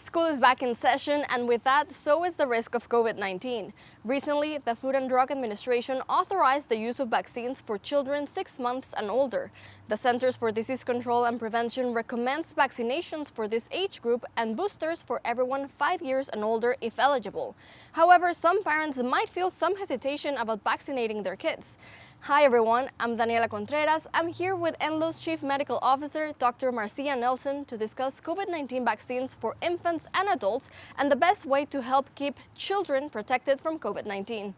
School is back in session, and with that, so is the risk of COVID-19. Recently, the Food and Drug Administration authorized the use of vaccines for children 6 months and older. The Centers for Disease Control and Prevention recommends vaccinations for this age group and boosters for everyone 5 years and older if eligible. However, some parents might feel some hesitation about vaccinating their kids. Hi everyone, I'm Daniela Contreras. I'm here with Enloe's Chief Medical Officer, Dr. Marcia Nelson, to discuss COVID-19 vaccines for infants and adults and the best way to help keep children protected from COVID-19.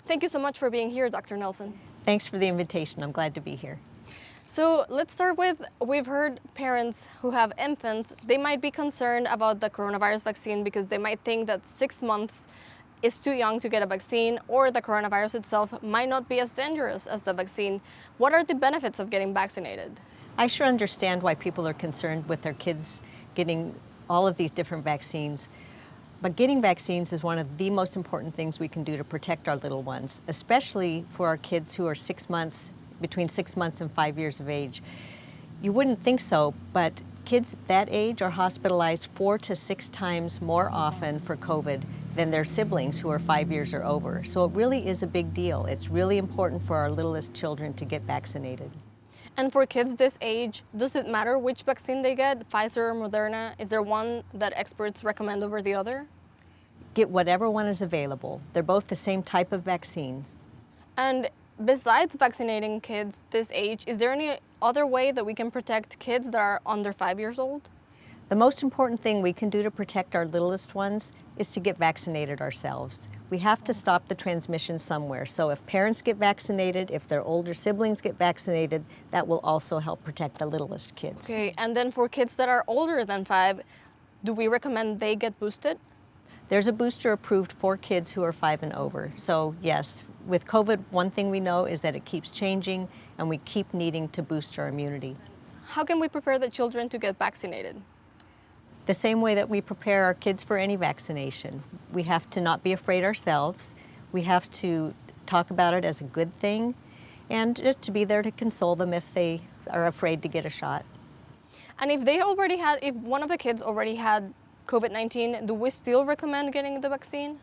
Thank you so much for being here, Dr. Nelson. Thanks for the invitation. I'm glad to be here. So let's start with, we've heard parents who have infants, they might be concerned about the coronavirus vaccine because they might think that 6 months is too young to get a vaccine, or the coronavirus itself might not be as dangerous as the vaccine. What are the benefits of getting vaccinated? I sure understand why people are concerned with their kids getting all of these different vaccines. But getting vaccines is one of the most important things we can do to protect our little ones, especially for our kids who are 6 months, between 6 months and 5 years of age. You wouldn't think so, but kids that age are hospitalized 4 to 6 times more often for COVID than their siblings who are 5 years or over. So it really is a big deal. It's really important for our littlest children to get vaccinated. And for kids this age, does it matter which vaccine they get, Pfizer or Moderna? Is there one that experts recommend over the other? Get whatever one is available. They're both the same type of vaccine. And besides vaccinating kids this age, is there any other way that we can protect kids that are under 5 years old? The most important thing we can do to protect our littlest ones is to get vaccinated ourselves. We have to stop the transmission somewhere. So if parents get vaccinated, if their older siblings get vaccinated, that will also help protect the littlest kids. Okay, and then for kids that are older than 5, do we recommend they get boosted? There's a booster approved for kids who are 5 and over. So yes, with COVID, one thing we know is that it keeps changing and we keep needing to boost our immunity. How can we prepare the children to get vaccinated? The same way that we prepare our kids for any vaccination. We have to not be afraid ourselves. We have to talk about it as a good thing and just to be there to console them if they are afraid to get a shot. And if one of the kids already had COVID-19, do we still recommend getting the vaccine?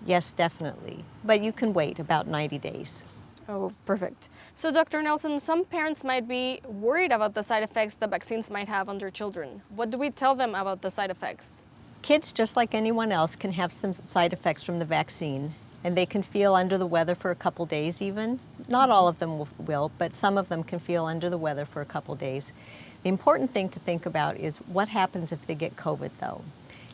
Yes, definitely. But you can wait about 90 days. Oh, perfect. So, Dr. Nelson, some parents might be worried about the side effects the vaccines might have on their children. What do we tell them about the side effects? Kids, just like anyone else, can have some side effects from the vaccine, and they can feel under the weather for a couple days even. Not all of them will, but some of them can feel under the weather for a couple days. The important thing to think about is what happens if they get COVID, though.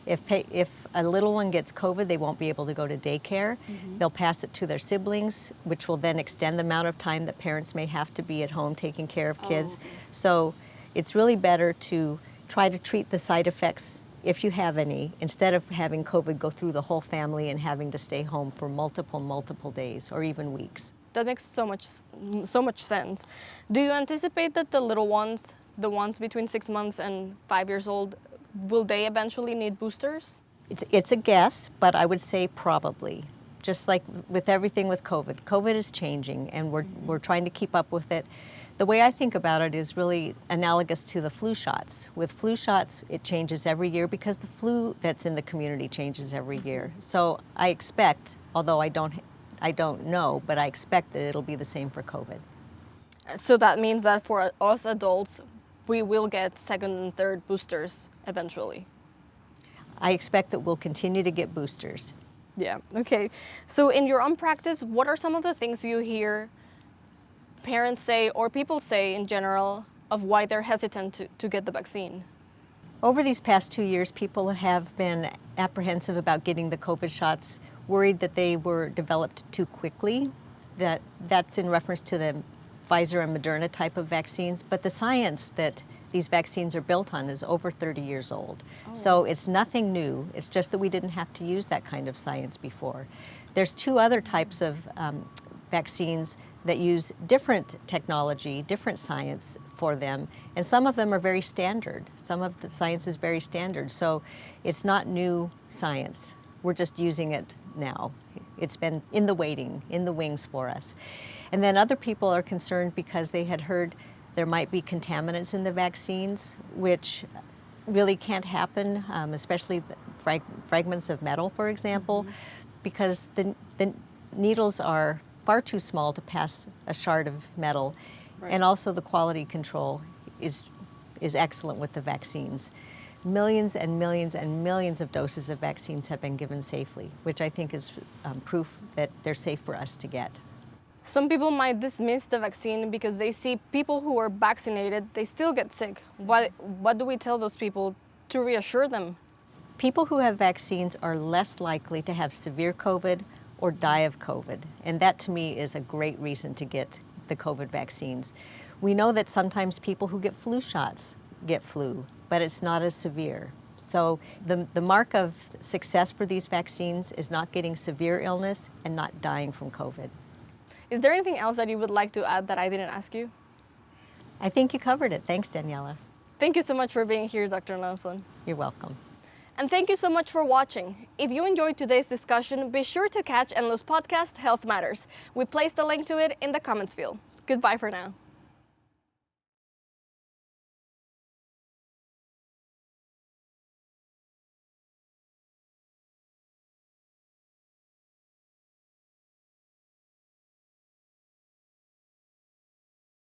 If a little one gets COVID, they won't be able to go to daycare. They'll pass it to their siblings, which will then extend the amount of time that parents may have to be at home taking care of kids. Okay. So it's really better to try to treat the side effects, if you have any, instead of having COVID go through the whole family and having to stay home for multiple days or even weeks. That makes so much sense. Do you anticipate that the little ones, the ones between 6 months and 5 years old, will they eventually need boosters? It's a guess, but I would say probably. Just like with everything with COVID. COVID is changing and we're trying to keep up with it. The way I think about it is really analogous to the flu shots. With flu shots, it changes every year because the flu that's in the community changes every year. So I expect, although I don't know, but I expect that it'll be the same for COVID. So that means that for us adults, we will get second and third boosters eventually. I expect that we'll continue to get boosters. Yeah, okay. So in your own practice, what are some of the things you hear parents say or people say in general of why they're hesitant to get the vaccine? Over these past 2 years, people have been apprehensive about getting the COVID shots, worried that they were developed too quickly. That's in reference to the Pfizer and Moderna type of vaccines, but the science that these vaccines are built on is over 30 years old. Oh. So it's nothing new. It's just that we didn't have to use that kind of science before. There's 2 other types of vaccines that use different technology, different science for them, and some of them are very standard. Some of the science is very standard, so it's not new science. We're just using it now. It's been in the wings for us. And then other people are concerned because they had heard there might be contaminants in the vaccines, which really can't happen, especially the fragments of metal, for example, because the needles are far too small to pass a shard of metal, and also the quality control is excellent with the vaccines. Millions and millions and millions of doses of vaccines have been given safely, which I think is proof that they're safe for us to get. Some people might dismiss the vaccine because they see people who are vaccinated, they still get sick. What do we tell those people to reassure them? People who have vaccines are less likely to have severe COVID or die of COVID, and that to me is a great reason to get the COVID vaccines. We know that sometimes people who get flu shots get flu, but it's not as severe. So the mark of success for these vaccines is not getting severe illness and not dying from COVID. Is there anything else that you would like to add that I didn't ask you? I think you covered it. Thanks, Daniela. Thank you so much for being here, Dr. Nelson. You're welcome. And thank you so much for watching. If you enjoyed today's discussion, be sure to catch Enloe's podcast, Health Matters. We placed a link to it in the comments field. Goodbye for now.